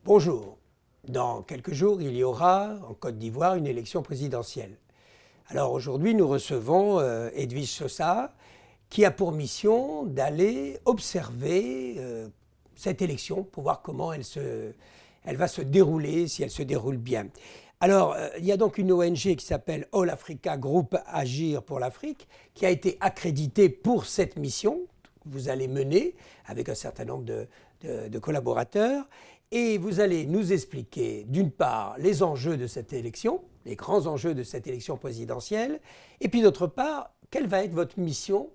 Bonjour. Dans quelques jours, il y aura en Côte d'Ivoire une élection présidentielle. Alors aujourd'hui, nous recevons Edwige Sosa, qui a pour mission d'aller observer cette élection pour voir comment elle va se dérouler, si elle se déroule bien. Alors, il y a donc une ONG qui s'appelle All Africa Group Agir pour l'Afrique, qui a été accréditée pour cette mission que vous allez mener avec un certain nombre de collaborateurs. Et vous allez nous expliquer, d'une part, les enjeux de cette élection, les grands enjeux de cette élection présidentielle, et puis d'autre part, quelle va être votre mission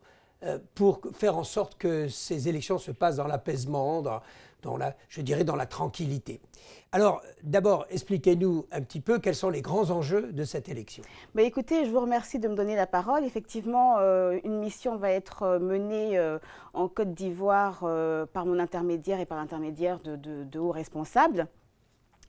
pour faire en sorte que ces élections se passent dans l'apaisement, dans la tranquillité. Alors, d'abord, expliquez-nous un petit peu quels sont les grands enjeux de cette élection. Écoutez, je vous remercie de me donner la parole. Effectivement, une mission va être menée en Côte d'Ivoire par mon intermédiaire et par l'intermédiaire de hauts responsables.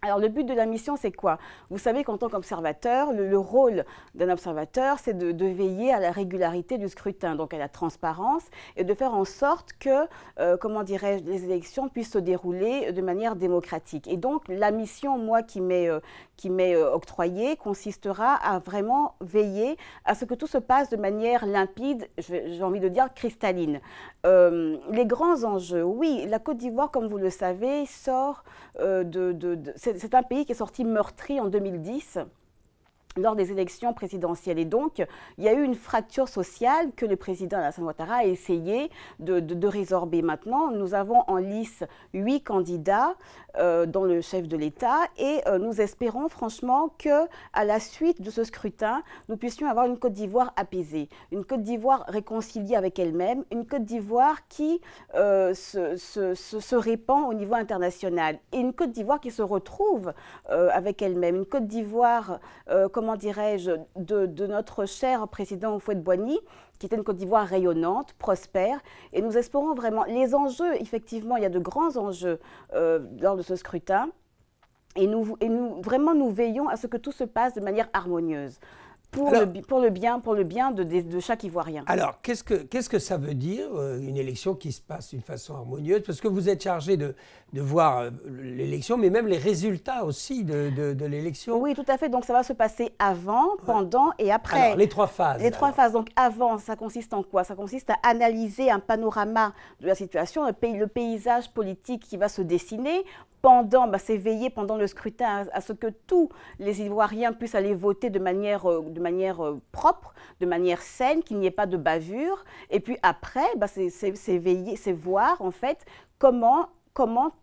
Alors, le but de la mission, c'est quoi? Vous savez qu'en tant qu'observateur, le rôle d'un observateur, c'est de veiller à la régularité du scrutin, donc à la transparence, et de faire en sorte que, les élections puissent se dérouler de manière démocratique. Et donc, la mission, moi, qui m'est octroyée, consistera à vraiment veiller à ce que tout se passe de manière limpide, j'ai envie de dire cristalline. Les grands enjeux, oui, la Côte d'Ivoire, comme vous le savez, sort c'est un pays qui est sorti meurtri en 2010 lors des élections présidentielles. Et donc, il y a eu une fracture sociale que le président Alassane Ouattara a essayé de résorber. Maintenant, nous avons en lice 8 candidats, dont le chef de l'État, et nous espérons franchement qu'à la suite de ce scrutin, nous puissions avoir une Côte d'Ivoire apaisée, une Côte d'Ivoire réconciliée avec elle-même, une Côte d'Ivoire qui se répand au niveau international, et une Côte d'Ivoire qui se retrouve avec elle-même, une Côte d'Ivoire, de notre cher président Houphouët-Boigny, qui était une Côte d'Ivoire rayonnante, prospère. Et nous espérons vraiment, les enjeux, effectivement, il y a de grands enjeux lors de ce scrutin. Et nous veillons à ce que tout se passe de manière harmonieuse. Pour le bien de chaque Ivoirien. Alors, qu'est-ce que ça veut dire, une élection qui se passe d'une façon harmonieuse? Parce que vous êtes chargé de voir l'élection, mais même les résultats aussi de l'élection. Oui, tout à fait. Donc, ça va se passer avant, pendant et après. Alors, les 3 phases. Les 3 phases. Donc, avant, ça consiste en quoi? Ça consiste à analyser un panorama de la situation, le paysage politique qui va se dessiner. Pendant, c'est veiller pendant le scrutin à ce que tous les Ivoiriens puissent aller voter de manière propre, de manière saine, qu'il n'y ait pas de bavure. Et puis après, c'est veiller, c'est voir en fait comment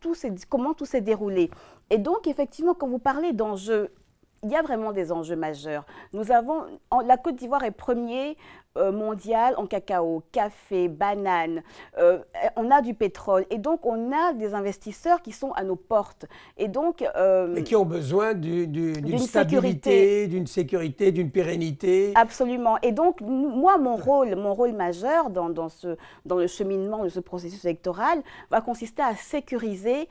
tout s'est déroulé. Et donc effectivement, quand vous parlez d'enjeux, il y a vraiment des enjeux majeurs. La Côte d'Ivoire est premier mondial en cacao, café, banane, on a du pétrole et donc on a des investisseurs qui sont à nos portes et donc et qui ont besoin d'une stabilité, d'une sécurité, d'une pérennité. Absolument. Et donc moi mon rôle majeur dans le cheminement de ce processus électoral va consister à sécuriser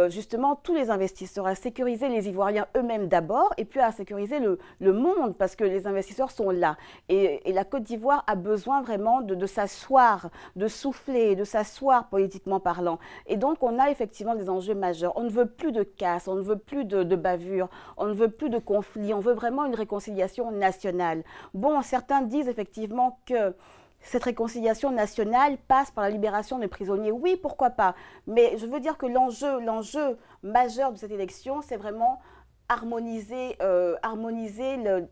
justement tous les investisseurs, à sécuriser les Ivoiriens eux-mêmes d'abord et puis à sécuriser le monde parce que les investisseurs sont là et la Côte d'Ivoire a besoin vraiment de s'asseoir, de souffler, de s'asseoir politiquement parlant. Et donc, on a effectivement des enjeux majeurs. On ne veut plus de casse, on ne veut plus de bavure, on ne veut plus de conflits, on veut vraiment une réconciliation nationale. Bon, certains disent effectivement que cette réconciliation nationale passe par la libération des prisonniers. Oui, pourquoi pas. Mais je veux dire que l'enjeu majeur de cette élection, c'est vraiment harmoniser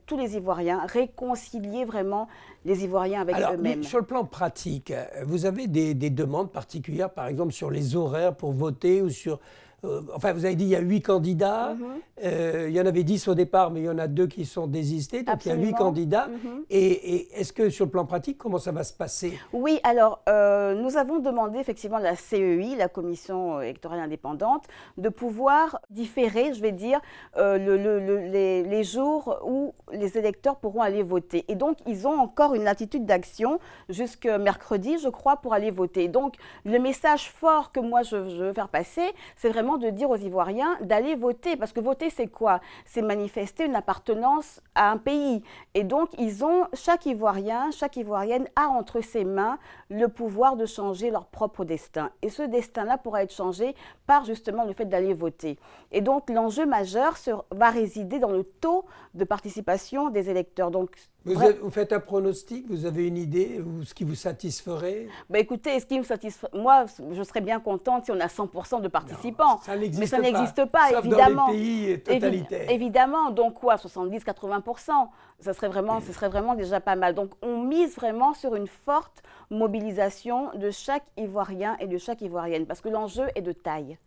tous les Ivoiriens, réconcilier vraiment les Ivoiriens avec eux-mêmes. Sur le plan pratique, vous avez des demandes particulières, par exemple sur les horaires pour voter ou sur... enfin, vous avez dit il y a 8 candidats, il y en avait 10 au départ, mais il y en a 2 qui sont désistés, donc Absolument. Il y a 8 candidats. Et est-ce que sur le plan pratique, comment ça va se passer? Oui, alors nous avons demandé effectivement à la CEI, la Commission électorale indépendante, de pouvoir différer, je vais dire, les jours où les électeurs pourront aller voter. Et donc, ils ont encore une latitude d'action jusqu'à mercredi, je crois, pour aller voter. Donc, le message fort que moi je veux faire passer, c'est vraiment vraiment de dire aux Ivoiriens d'aller voter. Parce que voter, c'est quoi? C'est manifester une appartenance à un pays. Et donc, chaque Ivoirien, chaque Ivoirienne a entre ses mains le pouvoir de changer leur propre destin. Et ce destin-là pourra être changé par justement le fait d'aller voter. Et donc, l'enjeu majeur va résider dans le taux de participation des électeurs. Donc, vous faites un pronostic? Vous avez une idée ou ce qui vous satisferait? Écoutez, ce qui me satisfait, moi, je serais bien contente si on a 100% de participants. Non, mais ça n'existe pas, sauf évidemment. Dans les pays totalitaires. Évidemment, donc quoi, 70-80%, ce serait vraiment déjà pas mal. Donc on mise vraiment sur une forte mobilisation de chaque Ivoirien et de chaque Ivoirienne, parce que l'enjeu est de taille.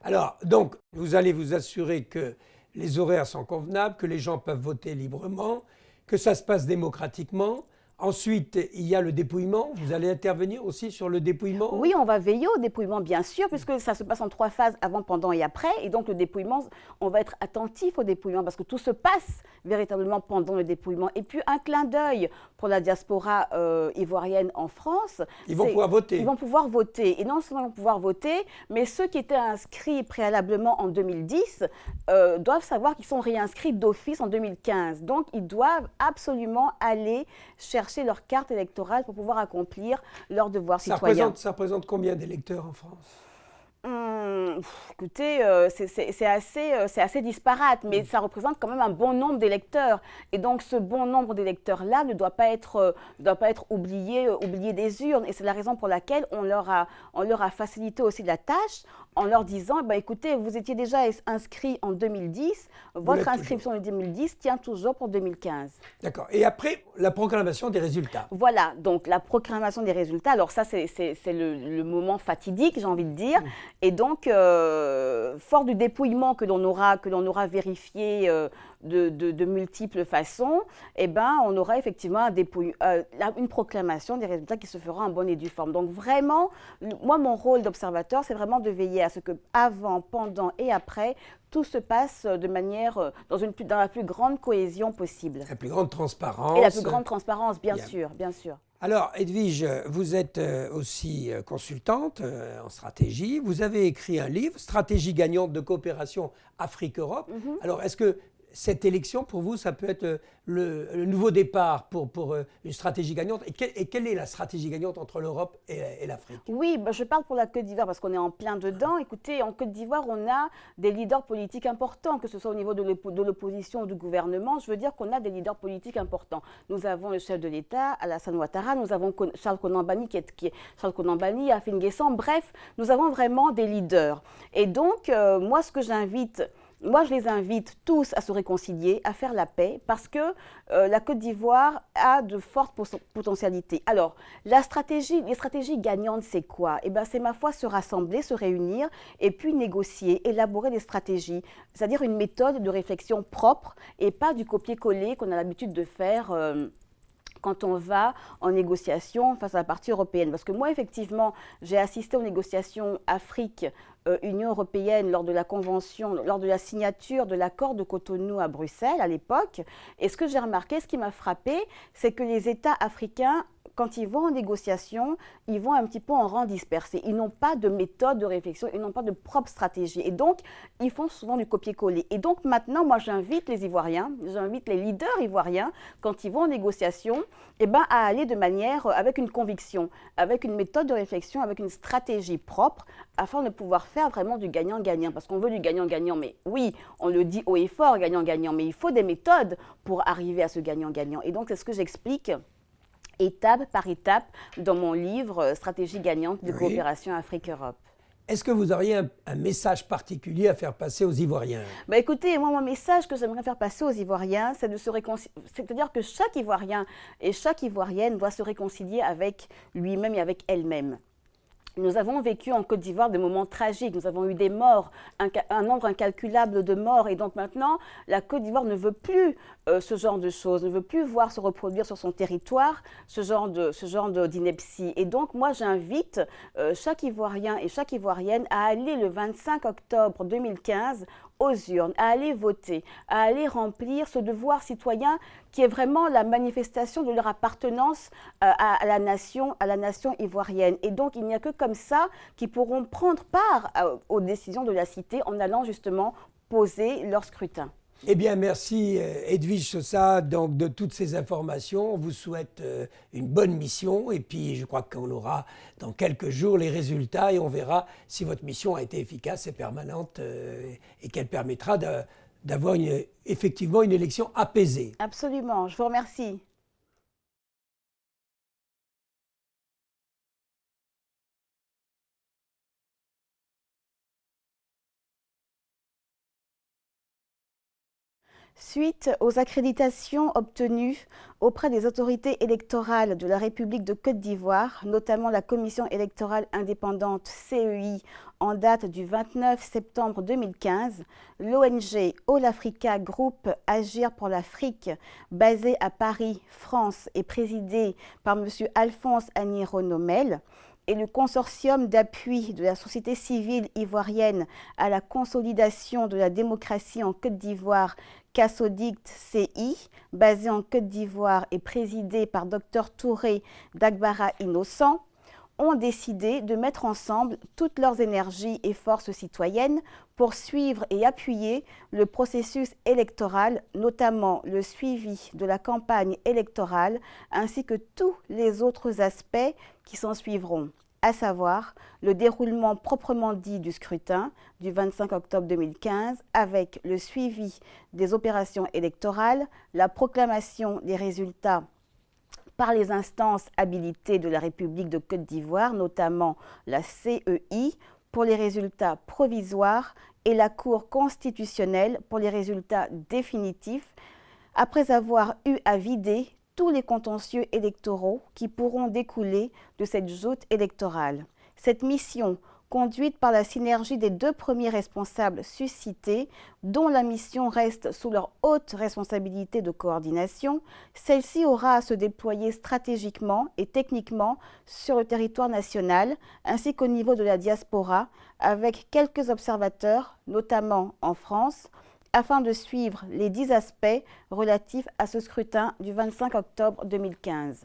Alors, donc, vous allez vous assurer que les horaires sont convenables, que les gens peuvent voter librement, que ça se passe démocratiquement. Ensuite, il y a le dépouillement. Vous allez intervenir aussi sur le dépouillement? Oui, on va veiller au dépouillement, bien sûr, puisque ça se passe en 3 phases, avant, pendant et après. Et donc, le dépouillement, on va être attentif au dépouillement, parce que tout se passe véritablement pendant le dépouillement. Et puis, un clin d'œil pour la diaspora ivoirienne en France. Ils vont pouvoir voter. Ils vont pouvoir voter. Et non seulement ils vont pouvoir voter, mais ceux qui étaient inscrits préalablement en 2010 doivent savoir qu'ils sont réinscrits d'office en 2015. Donc, ils doivent absolument aller chercher leur carte électorale pour pouvoir accomplir leur devoir citoyen. Ça représente combien d'électeurs en France? Écoutez, c'est assez disparate, mais ça représente quand même un bon nombre d'électeurs. Et donc, ce bon nombre d'électeurs-là ne doit pas être oublié des urnes. Et c'est la raison pour laquelle on leur a facilité aussi la tâche en leur disant, écoutez, vous étiez déjà inscrit en 2010, votre inscription de 2010 tient toujours pour 2015. D'accord. Et après, la proclamation des résultats. Voilà, donc la proclamation des résultats, alors ça, c'est le moment fatidique, j'ai envie de dire. Et donc, fort du dépouillement que l'on aura vérifié de multiples façons, on aura effectivement une proclamation des résultats qui se fera en bonne et due forme. Donc vraiment, moi, mon rôle d'observateur, c'est vraiment de veiller à ce que avant, pendant et après, tout se passe de manière, dans la plus grande cohésion possible. La plus grande transparence. Et la plus grande transparence, bien sûr, bien sûr. Alors, Edwige, vous êtes aussi consultante en stratégie. Vous avez écrit un livre, Stratégie gagnante de coopération Afrique-Europe. Alors, est-ce que cette élection, pour vous, ça peut être le nouveau départ pour une stratégie gagnante? Et quelle est la stratégie gagnante entre l'Europe et l'Afrique? Oui, je parle pour la Côte d'Ivoire parce qu'on est en plein dedans. Écoutez, en Côte d'Ivoire, on a des leaders politiques importants, que ce soit au niveau de l'opposition ou du gouvernement. Je veux dire qu'on a des leaders politiques importants. Nous avons le chef de l'État, Alassane Ouattara, nous avons Charles Konan Banny, Charles Konan Banny, Afin Guessan. Bref, nous avons vraiment des leaders. Et donc, moi, je les invite tous à se réconcilier, à faire la paix, parce que la Côte d'Ivoire a de fortes potentialités. Alors, les stratégies gagnantes, c'est quoi? C'est ma foi se rassembler, se réunir, et puis négocier, élaborer des stratégies, c'est-à-dire une méthode de réflexion propre, et pas du copier-coller qu'on a l'habitude de faire quand on va en négociation face à la partie européenne. Parce que moi, effectivement, j'ai assisté aux négociations Afrique-Union européenne lors de la convention, lors de la signature de l'accord de Cotonou à Bruxelles à l'époque. Et ce que j'ai remarqué, ce qui m'a frappé, c'est que les États africains, quand ils vont en négociation, ils vont un petit peu en rang dispersé. Ils n'ont pas de méthode de réflexion, ils n'ont pas de propre stratégie. Et donc, ils font souvent du copier-coller. Et donc, maintenant, moi, j'invite les Ivoiriens, j'invite les leaders ivoiriens, quand ils vont en négociation, à aller de manière, avec une conviction, avec une méthode de réflexion, avec une stratégie propre, afin de pouvoir faire vraiment du gagnant-gagnant. Parce qu'on veut du gagnant-gagnant, mais oui, on le dit haut et fort, gagnant-gagnant, mais il faut des méthodes pour arriver à ce gagnant-gagnant. Et donc, c'est ce que j'explique étape par étape dans mon livre Stratégie gagnante de coopération Afrique-Europe. Est-ce que vous auriez un message particulier à faire passer aux Ivoiriens? Écoutez, moi, mon message que j'aimerais faire passer aux Ivoiriens, c'est de se réconcilier. C'est-à-dire que chaque Ivoirien et chaque Ivoirienne doit se réconcilier avec lui-même et avec elle-même. Nous avons vécu en Côte d'Ivoire des moments tragiques, nous avons eu des morts, un nombre incalculable de morts, et donc maintenant, la Côte d'Ivoire ne veut plus ce genre de choses, ne veut plus voir se reproduire sur son territoire ce genre d'ineptie. Et donc, moi, j'invite chaque Ivoirien et chaque Ivoirienne à aller le 25 octobre 2015 aux urnes, à aller voter, à aller remplir ce devoir citoyen qui est vraiment la manifestation de leur appartenance à la nation ivoirienne. Et donc, il n'y a que comme ça qu'ils pourront prendre part aux décisions de la cité en allant justement poser leur scrutin. Eh bien, merci Edwige Sosa donc, de toutes ces informations. On vous souhaite une bonne mission et puis je crois qu'on aura dans quelques jours les résultats et on verra si votre mission a été efficace et permanente et qu'elle permettra d'avoir effectivement une élection apaisée. Absolument, je vous remercie. Suite aux accréditations obtenues auprès des autorités électorales de la République de Côte d'Ivoire, notamment la Commission électorale indépendante CEI en date du 29 septembre 2015, l'ONG All Africa Group Agir pour l'Afrique, basée à Paris, France et présidée par M. Alphonse Agniron-Nomel, et le consortium d'appui de la société civile ivoirienne à la consolidation de la démocratie en Côte d'Ivoire, CASODICT CI, basé en Côte d'Ivoire et présidé par Dr Touré Dagbara Innocent, ont décidé de mettre ensemble toutes leurs énergies et forces citoyennes pour suivre et appuyer le processus électoral, notamment le suivi de la campagne électorale, ainsi que tous les autres aspects qui s'en suivront, à savoir le déroulement proprement dit du scrutin du 25 octobre 2015 avec le suivi des opérations électorales, la proclamation des résultats par les instances habilitées de la République de Côte d'Ivoire, notamment la CEI, pour les résultats provisoires et la Cour constitutionnelle pour les résultats définitifs, après avoir eu à vider tous les contentieux électoraux qui pourront découler de cette joute électorale. Cette mission, conduite par la synergie des deux premiers responsables suscités, dont la mission reste sous leur haute responsabilité de coordination, celle-ci aura à se déployer stratégiquement et techniquement sur le territoire national, ainsi qu'au niveau de la diaspora, avec quelques observateurs, notamment en France, afin de suivre les 10 aspects relatifs à ce scrutin du 25 octobre 2015.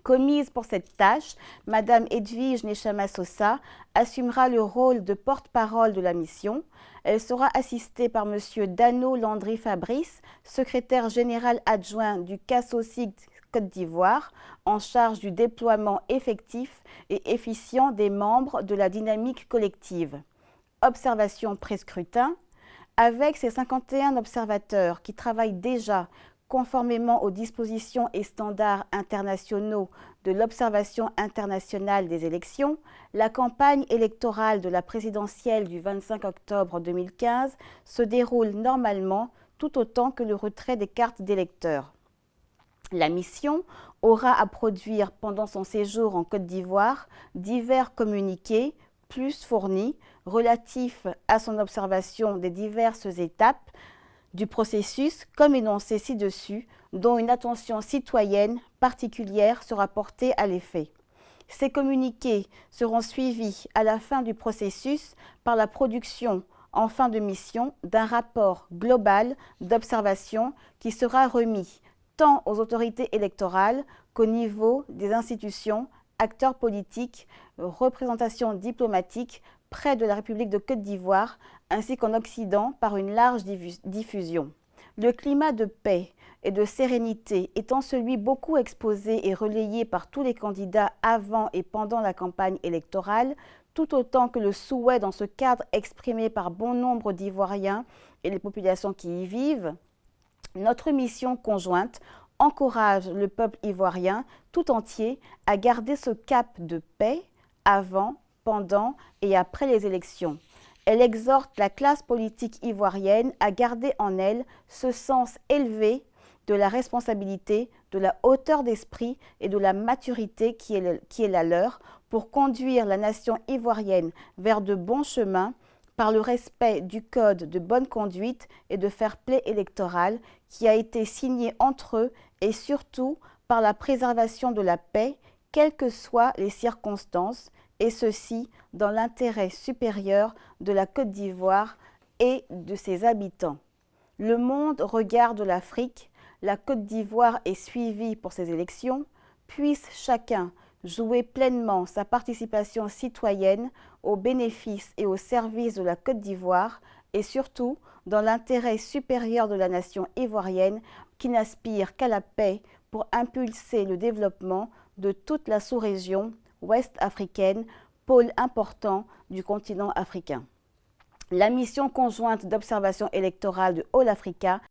Commise pour cette tâche, Madame Edwige Nechama Sosa assumera le rôle de porte-parole de la mission. Elle sera assistée par Monsieur Dano Landry Fabrice, secrétaire général adjoint du CASODICT Côte d'Ivoire, en charge du déploiement effectif et efficient des membres de la dynamique collective. Observation pré-scrutin. Avec ces 51 observateurs qui travaillent déjà conformément aux dispositions et standards internationaux de l'observation internationale des élections, la campagne électorale de la présidentielle du 25 octobre 2015 se déroule normalement tout autant que le retrait des cartes d'électeurs. La mission aura à produire pendant son séjour en Côte d'Ivoire divers communiqués plus fournis relatifs à son observation des diverses étapes du processus, comme énoncé ci-dessus, dont une attention citoyenne particulière sera portée à l'effet. Ces communiqués seront suivis à la fin du processus par la production, en fin de mission, d'un rapport global d'observation qui sera remis tant aux autorités électorales qu'au niveau des institutions, acteurs politiques, représentations diplomatiques près de la République de Côte d'Ivoire, ainsi qu'en Occident par une large diffusion. Le climat de paix et de sérénité étant celui beaucoup exposé et relayé par tous les candidats avant et pendant la campagne électorale, tout autant que le souhait dans ce cadre exprimé par bon nombre d'Ivoiriens et les populations qui y vivent, notre mission conjointe encourage le peuple ivoirien tout entier à garder ce cap de paix avant, pendant et après les élections. Elle exhorte la classe politique ivoirienne à garder en elle ce sens élevé de la responsabilité, de la hauteur d'esprit et de la maturité qui est la leur pour conduire la nation ivoirienne vers de bons chemins par le respect du code de bonne conduite et de fair-play électoral qui a été signé entre eux et surtout par la préservation de la paix, quelles que soient les circonstances, et ceci dans l'intérêt supérieur de la Côte d'Ivoire et de ses habitants. Le monde regarde l'Afrique, la Côte d'Ivoire est suivie pour ces élections. Puisse chacun jouer pleinement sa participation citoyenne au bénéfice et au service de la Côte d'Ivoire et surtout dans l'intérêt supérieur de la nation ivoirienne qui n'aspire qu'à la paix pour impulser le développement de toute la sous-région ouest africaine, pôle important du continent africain. La mission conjointe d'observation électorale de All Africa